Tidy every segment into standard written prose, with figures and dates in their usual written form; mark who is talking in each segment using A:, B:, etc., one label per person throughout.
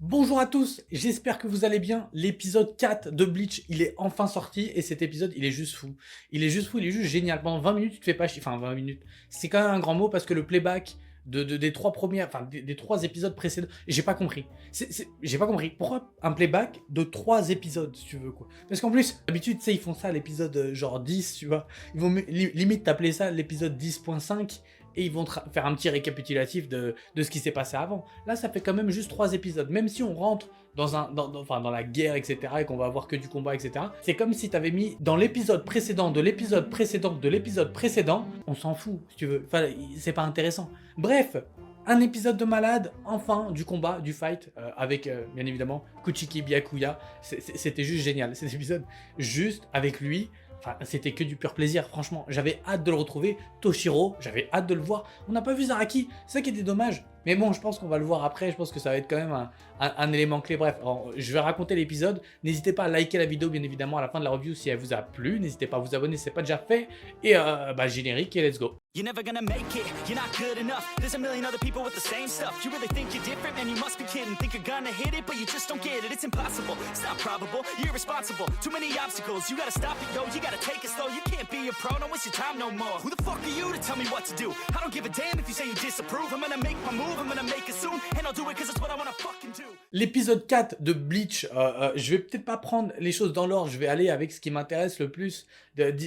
A: Bonjour à tous, j'espère que vous allez bien. L'épisode 4 de Bleach, il est enfin sorti et cet épisode, il est juste fou. Il est juste fou, il est juste génial. Pendant 20 minutes, tu te fais pas chier. Enfin, 20 minutes. C'est quand même un grand mot parce que le playback des trois premières, enfin, des trois épisodes précédents, j'ai pas compris. J'ai pas compris. Pourquoi un playback de 3 épisodes, si tu veux, quoi. Parce qu'en plus, d'habitude, tu sais, ils font ça à l'épisode genre 10, tu vois. Ils vont limite t'appeler ça l'épisode 10.5 et ils vont faire un petit récapitulatif de ce qui s'est passé avant. Là, ça fait quand même juste 3 épisodes. Même si on rentre dans la guerre, etc., et qu'on va avoir que du combat, etc., c'est comme si t'avais mis dans l'épisode précédent, de l'épisode précédent, de l'épisode précédent, on s'en fout, si tu veux. Enfin, c'est pas intéressant. Bref, un épisode de malade, enfin, du combat, du fight, avec, bien évidemment, Kuchiki Byakuya. C'était juste génial, cet épisode, juste avec lui. Enfin, c'était que du pur plaisir, franchement. J'avais hâte de le retrouver. Toshiro, j'avais hâte de le voir. On n'a pas vu Zaraki, c'est ça qui était dommage. Mais bon, je pense qu'on va le voir après. Je pense que ça va être quand même un élément clé. Bref, alors, je vais raconter l'épisode. N'hésitez pas à liker la vidéo, bien évidemment, à la fin de la review si elle vous a plu. N'hésitez pas à vous abonner si ce n'est pas déjà fait. Et générique et let's go.
B: You're never gonna make it, you're not good enough. There's a million other people with the same stuff. You really think you're different, man, you must be kidding. Think you're gonna hit it, but you just don't get it. It's impossible, it's not probable, you're irresponsible. Too many obstacles, you gotta stop it, yo. You gotta take it slow, you can't be a pro, don't waste your time no more. Who the fuck are you to tell me what to do? I don't give a damn if you say you disapprove. I'm gonna make my move, I'm gonna make it soon. And I'll do it cause it's what I wanna fucking do.
A: L'épisode 4 de Bleach, je vais peut-être pas prendre les choses dans l'ordre, je vais aller avec ce qui m'intéresse le plus.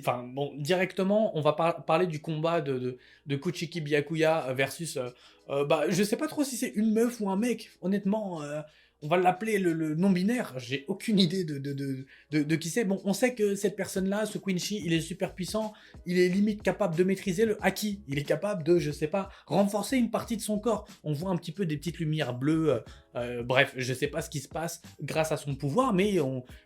A: Enfin, bon, directement, on va parler du combat de Kuchiki Byakuya versus... je sais pas trop si c'est une meuf ou un mec, honnêtement... on va l'appeler le non-binaire, j'ai aucune idée de qui c'est. Bon, on sait que cette personne-là, ce Quincy, il est super puissant, il est limite capable de maîtriser le haki, il est capable de, je sais pas, renforcer une partie de son corps. On voit un petit peu des petites lumières bleues, bref, je sais pas ce qui se passe grâce à son pouvoir, mais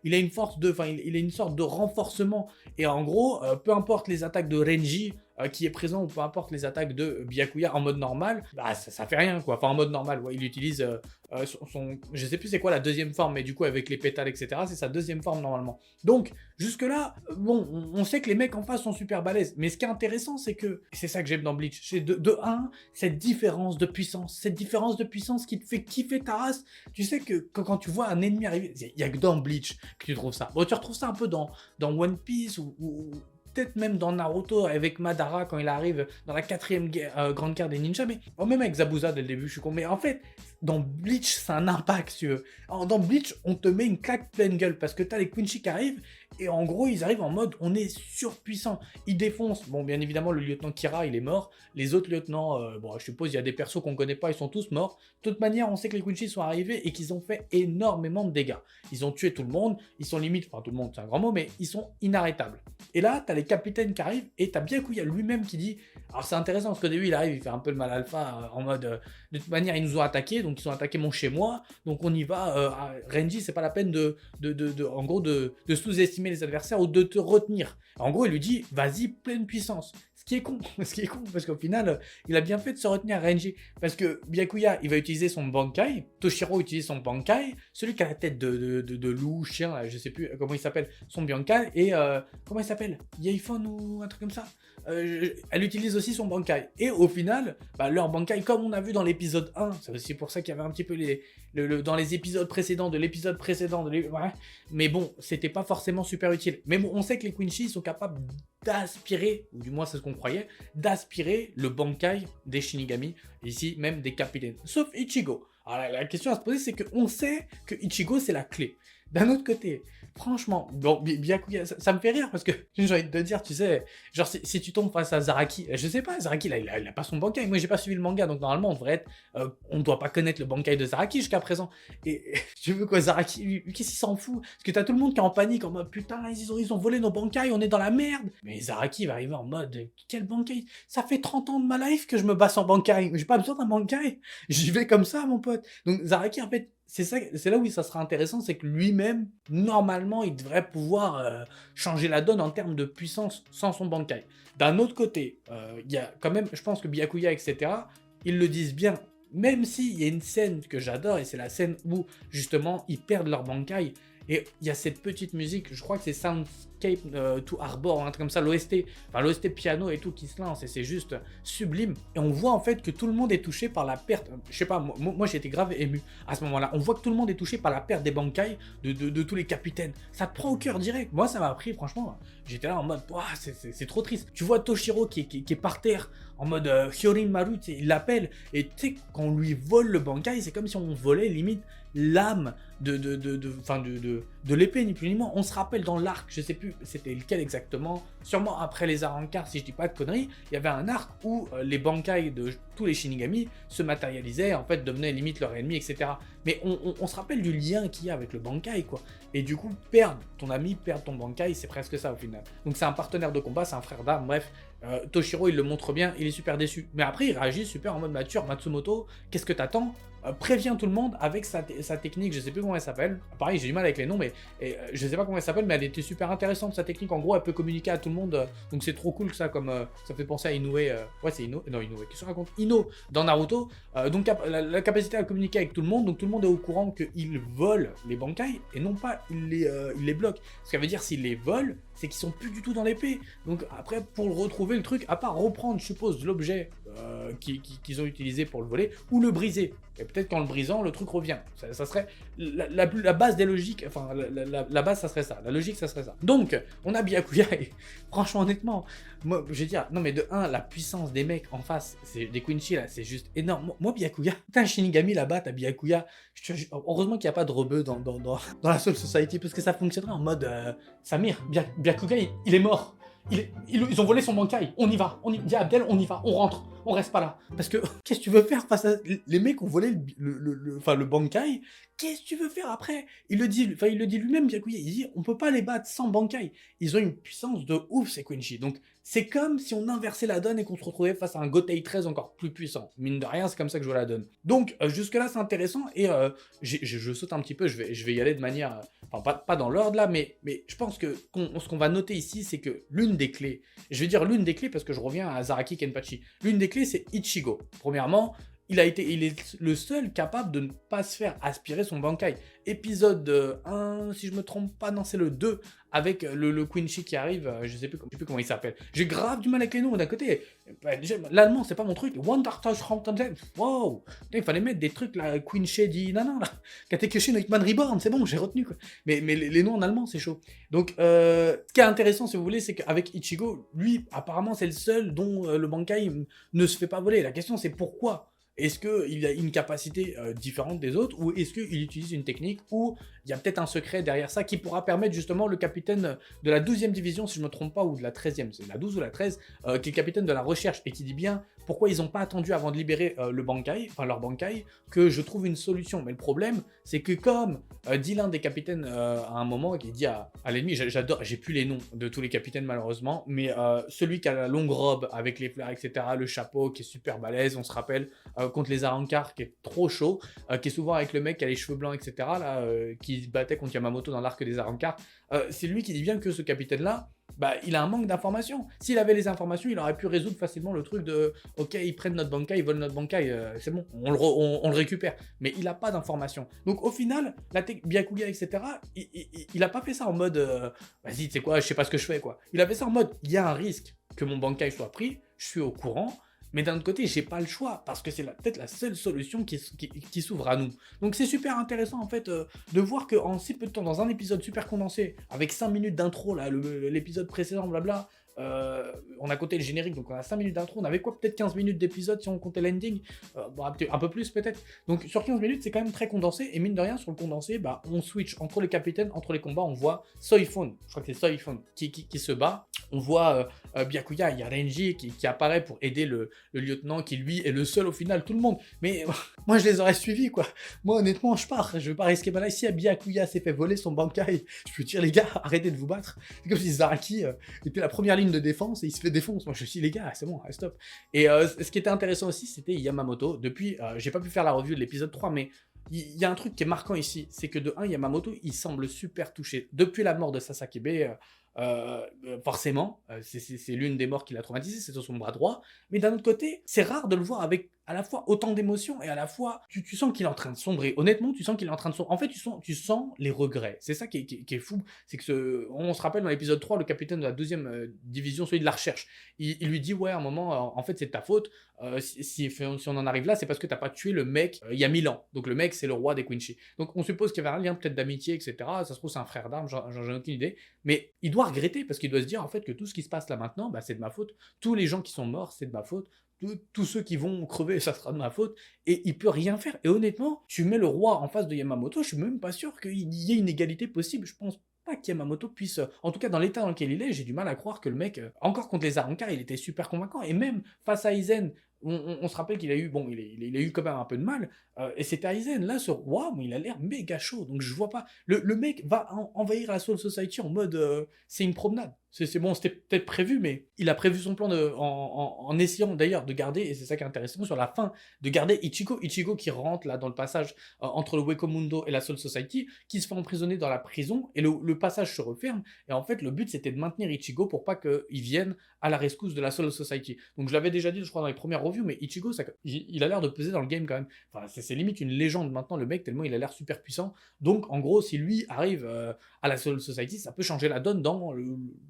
A: il a une force de, enfin, il a une sorte de renforcement. Et en gros, peu importe les attaques de Renji, qui est présent ou peu importe les attaques de Byakuya en mode normal, bah ça fait rien quoi. Enfin en mode normal, ouais, il utilise je sais plus c'est quoi la deuxième forme, mais du coup avec les pétales etc. C'est sa deuxième forme normalement. Donc jusque là, bon, on sait que les mecs en face sont super balèzes, mais ce qui est intéressant c'est que c'est ça que j'aime dans Bleach, c'est de 1 cette différence de puissance qui te fait kiffer ta race. Tu sais que quand tu vois un ennemi arriver, il y a que dans Bleach que tu trouves ça. Bon, tu retrouves ça un peu dans One Piece ou peut-être même dans Naruto avec Madara quand il arrive dans la 4ème grande guerre des ninjas, mais même avec Zabuza dès le début, je suis con. Mais en fait, dans Bleach, c'est un impact, si tu veux. Alors, dans Bleach, on te met une claque pleine gueule parce que t'as les Quincy qui arrivent et en gros, ils arrivent en mode on est surpuissant. Ils défoncent. Bon, bien évidemment, le lieutenant Kira, il est mort. Les autres lieutenants, bon, je suppose, il y a des persos qu'on connaît pas, ils sont tous morts. De toute manière, on sait que les Quincy sont arrivés et qu'ils ont fait énormément de dégâts. Ils ont tué tout le monde, ils sont limite, enfin tout le monde, c'est un grand mot, mais ils sont inarrêtables. Et là, t'as les capitaines qui arrivent et t'as Byakuya lui-même qui dit. Alors c'est intéressant parce qu'au début, il arrive, il fait un peu le mal alpha en mode de toute manière, ils nous ont attaqués, donc ils ont attaqué mon chez moi, donc on y va. Renji, c'est pas la peine en gros, de sous-estimer les adversaires ou de te retenir. En gros, il lui dit, vas-y, pleine puissance. Ce qui est con, parce qu'au final, il a bien fait de se retenir Renji. Parce que Byakuya, il va utiliser son Bankai, Toshiro utilise son Bankai, celui qui a la tête de loup, chien, là, je sais plus comment il s'appelle, son Bankai, et comment il s'appelle, Yeifon ou un truc comme ça. Elle utilise aussi son Bankai. Et au final, leur Bankai, comme on a vu dans l'épisode 1, c'est aussi pour ça qu'il y avait un petit peu dans les épisodes précédents, ouais. Mais bon, c'était pas forcément super utile. Mais bon, on sait que les Quincy sont capables d'aspirer, ou du moins c'est ce qu'on croyait, d'aspirer le Bankai des Shinigami, ici même des capitaines. Sauf Ichigo. Alors la question à se poser, c'est qu'on sait que Ichigo c'est la clé. D'un autre côté, franchement, bon, Byakuya, ça me fait rire parce que j'ai envie de te dire, tu sais, genre si tu tombes face à Zaraki, je sais pas, Zaraki là, il a pas son Bankai. Moi j'ai pas suivi le manga, donc normalement on devrait être, on doit pas connaître le Bankai de Zaraki jusqu'à présent. Et tu veux quoi, Zaraki, qu'est-ce qu'il s'en fout? Parce que t'as tout le monde qui est en panique, en mode putain, ils ont volé nos Bankai, on est dans la merde. Mais Zaraki va arriver en mode, quel Bankai? Ça fait 30 ans de ma life que je me bats sans Bankai, j'ai pas besoin d'un Bankai, j'y vais comme ça mon pote. Donc Zaraki en fait, c'est là où ça sera intéressant, c'est que lui-même, normalement, il devrait pouvoir changer la donne en termes de puissance sans son Bankai. D'un autre côté, il y a quand même, je pense que Byakuya, etc., ils le disent bien, même s'il y a une scène que j'adore, et c'est la scène où, justement, ils perdent leur Bankai, Et il y a cette petite musique, je crois que c'est Soundscape to Harbor, un truc comme ça, l'OST piano et tout qui se lance, et c'est juste sublime. Et on voit en fait que tout le monde est touché par la perte, je sais pas, moi j'ai été grave ému à ce moment-là. On voit que tout le monde est touché par la perte des Bankai de tous les capitaines. Ça te prend au cœur direct. Moi ça m'a pris, franchement, j'étais là en mode, ouah, c'est trop triste. Tu vois Toshiro qui est par terre, en mode Hyorin Maru, il l'appelle, et tu sais, quand on lui vole le Bankai, c'est comme si on volait limite l'âme de l'épée, ni plus ni moins. On se rappelle dans l'arc, je sais plus c'était lequel exactement, sûrement après les Arrancars, si je dis pas de conneries, il y avait un arc où les Bankai de tous les Shinigami se matérialisaient, en fait devenaient limite leur ennemi, etc. Mais on se rappelle du lien qu'il y a avec le Bankai, quoi. Et du coup, perdre ton ami, perdre ton Bankai, c'est presque ça au final. Donc c'est un partenaire de combat, c'est un frère d'armes, bref. Toshiro, il le montre bien, il est super déçu. Mais après, il réagit super en mode mature. Matsumoto, qu'est-ce que t'attends? Prévient tout le monde avec sa technique, je sais plus comment elle s'appelle. Pareil, j'ai du mal avec les noms, mais je sais pas comment elle s'appelle, mais elle était super intéressante, sa technique. En gros, elle peut communiquer à tout le monde, donc c'est trop cool que ça, comme ça fait penser à Inoue. Ouais, c'est Inoue. Non, Inoue, qu'est-ce que je raconte? Ino dans Naruto. Donc la capacité à communiquer avec tout le monde, donc tout le monde est au courant qu'il vole les Bankai et non pas il les bloque. Ce qui veut dire s'il les vole, c'est qu'ils sont plus du tout dans l'épée. Donc après, pour retrouver le truc, à part reprendre, je suppose, l'objet qu'ils ont utilisé pour le voler, ou le briser. Et peut-être qu'en le brisant, le truc revient. Ça serait la base des logiques, enfin la base, ça serait ça. La logique, ça serait ça. Donc, on a Byakuya, et franchement, honnêtement, moi, je vais dire, non mais de 1, la puissance des mecs en face, c'est des Quincy là, c'est juste énorme. Moi, Byakuya, t'as un Shinigami là-bas, t'as Byakuya, heureusement qu'il n'y a pas de rebeu dans la Soul Society, parce que ça fonctionnerait en mode, Samir, Byakuya, il est mort. Ils ont volé son Bankai, on y va, dis à Abdel, on y va, on rentre, on reste pas là. Parce que, qu'est-ce que tu veux faire face à... Les mecs ont volé le Bankai, qu'est-ce que tu veux faire après? Il le dit lui-même, Byakuya, il dit, on peut pas les battre sans Bankai. Ils ont une puissance de ouf, ces Quincy. Donc, c'est comme si on inversait la donne et qu'on se retrouvait face à un Gotei 13 encore plus puissant. Mine de rien, c'est comme ça que je vois la donne. Donc, jusque-là, c'est intéressant, et je saute un petit peu, je vais y aller de manière... Enfin, pas dans l'ordre là, mais je pense que ce qu'on va noter ici, c'est que l'une des clés, je vais dire l'une des clés parce que je reviens à Zaraki Kenpachi, l'une des clés, c'est Ichigo. Premièrement, il est le seul capable de ne pas se faire aspirer son Bankai. Épisode 1, si je me trompe pas, non, c'est le 2, avec le Quincy qui arrive, je sais plus comment il s'appelle. J'ai grave du mal avec les noms d'un côté. L'allemand, c'est pas mon truc. Wow, il fallait mettre des trucs là, Quincy dit nanan là. Katekiyoshi no Hitman Reborn, c'est bon, j'ai retenu quoi. Mais les noms en allemand, c'est chaud. Donc, ce qui est intéressant, si vous voulez, c'est qu'avec Ichigo, lui, apparemment, c'est le seul dont le Bankai ne se fait pas voler. La question, c'est pourquoi? Est-ce qu'il a une capacité différente des autres, ou est-ce qu'il utilise une technique, ou il y a peut-être un secret derrière ça qui pourra permettre justement le capitaine de la 12e division, si je ne me trompe pas, ou de la 13e, c'est la 12 ou la 13, qui est le capitaine de la recherche, et qui dit bien pourquoi ils n'ont pas attendu avant de libérer le Bankai, enfin leur Bankai, que je trouve une solution. Mais le problème, c'est que comme dit l'un des capitaines à un moment, qui dit à l'ennemi, j'adore, j'ai plus les noms de tous les capitaines malheureusement, mais celui qui a la longue robe avec les fleurs, etc., le chapeau, qui est super balèze, on se rappelle, contre les Arrancars, qui est trop chaud, qui est souvent avec le mec qui a les cheveux blancs, etc., là, qui se battait contre Yamamoto dans l'arc des Arrancars, c'est lui qui dit bien que ce capitaine-là, bah, il a un manque d'informations. S'il avait les informations, il aurait pu résoudre facilement le truc de « Ok, ils prennent notre Bankai, ils volent notre Bankai, c'est bon, on le récupère. » Mais il n'a pas d'informations. Donc au final, Byakuya, etc., il a pas fait ça en mode Vas-y, tu sais quoi, je sais pas ce que je fais, quoi. » Il a fait ça en mode « Il y a un risque que mon Bankai soit pris, je suis au courant. » Mais d'un autre côté, j'ai pas le choix, parce que c'est peut-être la seule solution qui s'ouvre à nous. Donc c'est super intéressant en fait de voir qu'en si peu de temps, dans un épisode super condensé, avec 5 minutes d'intro, là, l'épisode précédent, blabla, on a compté le générique, donc on a 5 minutes d'intro, on avait quoi, peut-être 15 minutes d'épisode si on comptait l'ending, bon, un peu plus peut-être. Donc sur 15 minutes, c'est quand même très condensé, et mine de rien, sur le condensé, bah, on switch entre les capitaines, entre les combats, on voit Soifun, je crois que c'est Soifun, qui se bat, on voit Byakuya, il y a Renji qui apparaît pour aider le lieutenant, qui lui est le seul au final, tout le monde, mais moi je les aurais suivis quoi, moi honnêtement je pars, je vais pas risquer ma life. Si Byakuya s'est fait voler son Bankai, je peux dire les gars, arrêtez de vous battre, c'est comme si Zaraki était la première ligne de défense et il se fait défoncer. Moi je suis les gars, c'est bon, stop. Et ce qui était intéressant aussi, c'était Yamamoto. Depuis, j'ai pas pu faire la review de l'épisode 3, mais il y a un truc qui est marquant ici, c'est que de 1, Yamamoto, il semble super touché. Depuis la mort de Sasakebe, forcément, c'est l'une des morts qui l'a traumatisé, c'est sur son bras droit. Mais d'un autre côté, c'est rare de le voir avec à la fois autant d'émotions et à la fois tu sens qu'il est en train de sombrer. Honnêtement, tu sens qu'il est en train de sombrer. En fait, tu sens les regrets. C'est ça qui est fou. C'est que on se rappelle dans l'épisode 3, le capitaine de la deuxième division, celui de la recherche, il lui dit ouais, à un moment, en fait, c'est de ta faute. Si on en arrive là, c'est parce que t'as pas tué le mec il y a 1000 ans. Donc le mec, c'est le roi des Quincy. Donc on suppose qu'il y avait un lien peut-être d'amitié, etc. Ça se trouve, c'est un frère d'armes, j'en ai aucune idée. Mais il doit regretter parce qu'il doit se dire en fait que tout ce qui se passe là maintenant, bah, c'est de ma faute. Tous les gens qui sont morts, c'est de ma faute. Tous ceux qui vont crever, ça sera de ma faute. Et il peut rien faire. Et honnêtement, tu mets le roi en face de Yamamoto, je suis même pas sûr qu'il y ait une égalité possible. Je pense pas qu'Yamamoto puisse, en tout cas dans l'état dans lequel il est, j'ai du mal à croire que le mec, encore contre les Arrancar, il était super convaincant. Et même face à Aizen, on se rappelle qu'il a eu, bon, il a eu quand même un peu de mal, et c'était Aizen. Là, ce roi, bon, il a l'air méga chaud, donc je vois pas. Le mec va envahir la Soul Society en mode, c'est une promenade. C'est bon, c'était peut-être prévu, mais il a prévu son plan en essayant d'ailleurs de garder, et c'est ça qui est intéressant sur la fin, de garder Ichigo. Ichigo qui rentre là dans le passage entre le Wekomundo et la Soul Society, qui se fait emprisonner dans la prison, et le passage se referme, et en fait, le but c'était de maintenir Ichigo pour pas qu'il vienne à la rescousse de la Soul Society. Donc je l'avais déjà dit, je crois, dans les premières reviews, mais Ichigo, il a l'air de peser dans le game quand même. Enfin, c'est limite une légende maintenant, le mec, tellement il a l'air super puissant. Donc en gros, si lui arrive à la Soul Society, ça peut changer la donne dans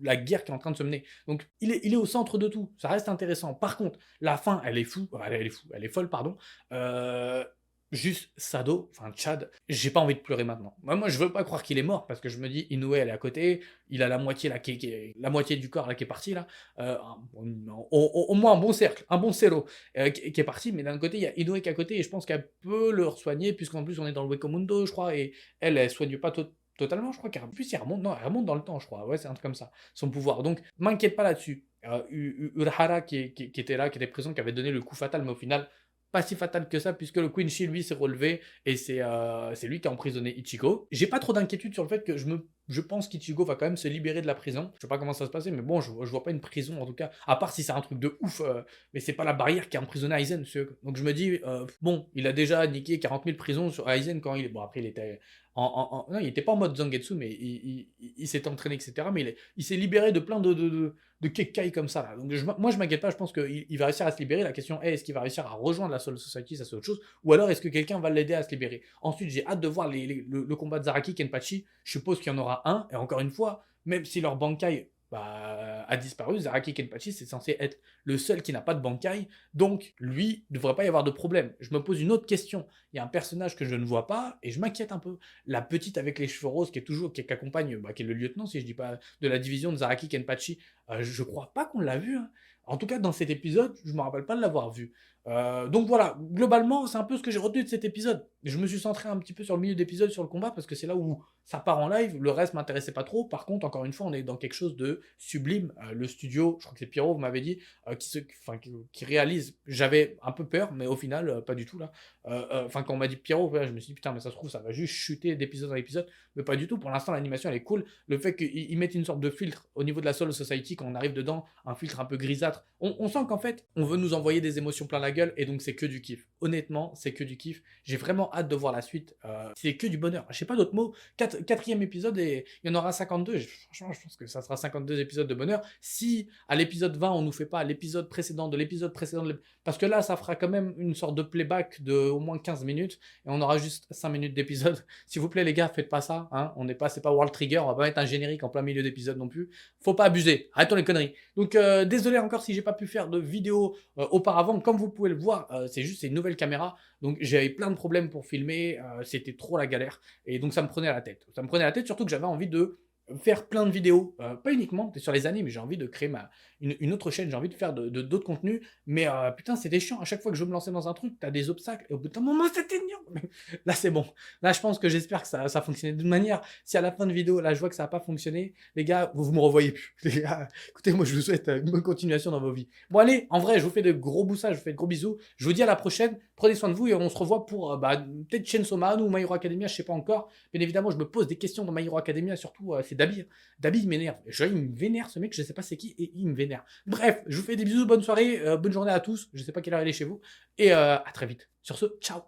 A: la guerre qui est en train de se mener. Donc il est au centre de tout, ça reste intéressant. Par contre, la fin, elle est folle, pardon. Juste Sado, enfin Chad, j'ai pas envie de pleurer maintenant. Moi, je veux pas croire qu'il est mort parce que je me dis Inoue elle est à côté, il a la moitié là la moitié du corps là qui est parti là, au moins un bon cercle, un bon cerveau qui est parti, mais d'un côté il y a Inoue qui est à côté et je pense qu'elle peut le soigner puisqu'en plus on est dans le Wekomundo je crois et elle soigne pas totalement, je crois qu'elle plus elle remonte, non elle remonte dans le temps je crois, ouais c'est un truc comme ça, son pouvoir. Donc m'inquiète pas là-dessus. Urahara qui était là, qui était présent, qui avait donné le coup fatal, mais au final pas si fatal que ça, puisque le Quincy, lui, s'est relevé, et c'est lui qui a emprisonné Ichigo. J'ai pas trop d'inquiétude sur le fait que je pense qu'Ichigo va quand même se libérer de la prison. Je sais pas comment ça va se passer, mais bon, je vois pas une prison, en tout cas, à part si c'est un truc de ouf, mais c'est pas la barrière qui a emprisonné Aizen. Donc je me dis, bon, il a déjà niqué 40 000 prisons sur Aizen quand il... Bon, après, il était... Non, il était pas en mode Zangetsu, mais il s'est entraîné, etc. Mais il s'est libéré de plein de Kekkai comme ça. Là. Donc moi je m'inquiète pas, je pense qu'il va réussir à se libérer. La question est, est-ce qu'il va réussir à rejoindre la Soul Society, ça c'est autre chose, ou alors est-ce que quelqu'un va l'aider à se libérer. Ensuite j'ai hâte de voir le combat de Zaraki Kenpachi, je suppose qu'il y en aura un, et encore une fois, même si leur Bankai a disparu, Zaraki Kenpachi c'est censé être le seul qui n'a pas de Bankai, donc lui, il ne devrait pas y avoir de problème. Je me pose une autre question, il y a un personnage que je ne vois pas, et je m'inquiète un peu, la petite avec les cheveux roses qui accompagne, qui est le lieutenant, si je dis pas, de la division de Zaraki Kenpachi, je crois pas qu'on l'a vu, hein. En tout cas, dans cet épisode, je me rappelle pas de l'avoir vu. Donc voilà, globalement, c'est un peu ce que j'ai retenu de cet épisode. Je me suis centré un petit peu sur le milieu d'épisode, sur le combat, parce que c'est là où ça part en live, le reste m'intéressait pas trop. Par contre, encore une fois, on est dans quelque chose de sublime. Le studio, je crois que c'est Pierrot, vous m'avez dit, qui réalise. J'avais un peu peur, mais au final, pas du tout là. Quand on m'a dit Pierrot, je me suis dit putain, mais ça se trouve, ça va juste chuter d'épisode en épisode, mais pas du tout. Pour l'instant, l'animation elle est cool. Le fait qu'ils mettent une sorte de filtre au niveau de la Soul Society quand on arrive dedans, un filtre un peu grisâtre, on sent qu'en fait, on veut nous envoyer des émotions plein la gueule, et donc c'est que du kiff. Honnêtement, c'est que du kiff. J'ai vraiment hâte de voir la suite. C'est que du bonheur. Je sais pas d'autres mots. Quatrième épisode, et il y en aura 52. Franchement, je pense que ça sera 52 épisodes de bonheur. Si à l'épisode 20, on nous fait pas l'épisode précédent de l'épisode précédent, parce que là, ça fera quand même une sorte de playback de au moins 15 minutes, et on aura juste 5 minutes d'épisode. S'il vous plaît, les gars, faites pas ça. Hein. C'est pas World Trigger, on va pas mettre un générique en plein milieu d'épisode non plus. Faut pas abuser. Arrêtons les conneries. Donc, désolé encore si j'ai pas pu faire de vidéo auparavant. Comme vous pouvez le voir, c'est une nouvelle caméra. Donc, j'avais plein de problèmes pour filmer. C'était trop la galère. Et donc, ça me prenait la tête. Ça me prenait la tête, surtout que j'avais envie de faire plein de vidéos, pas uniquement sur les animes, mais j'ai envie de créer une autre chaîne, j'ai envie de faire d'autres contenus, mais putain c'était chiant, à chaque fois que je veux me lancer dans un truc, t'as des obstacles, et au bout d'un moment c'était dur. Là c'est bon, là je pense que j'espère que ça fonctionnait de toute manière. Si à la fin de vidéo, là je vois que ça n'a pas fonctionné, les gars, vous me revoyez plus. Les gars, écoutez, moi je vous souhaite une bonne continuation dans vos vies. Bon allez, en vrai, je vous fais de gros boussages, je vous fais de gros bisous, je vous dis à la prochaine, prenez soin de vous, et on se revoit pour peut-être Chainsaw Man ou My Hero Academia, je sais pas encore. Bien évidemment, je me pose des questions dans My Hero Academia, surtout c'est Dabi. Dabi il m'énerve. Il me vénère ce mec, je sais pas c'est qui, et il me vénère. Bref, je vous fais des bisous, bonne soirée, bonne journée à tous. Je sais pas quelle heure il est chez vous. Et à très vite. Sur ce, ciao.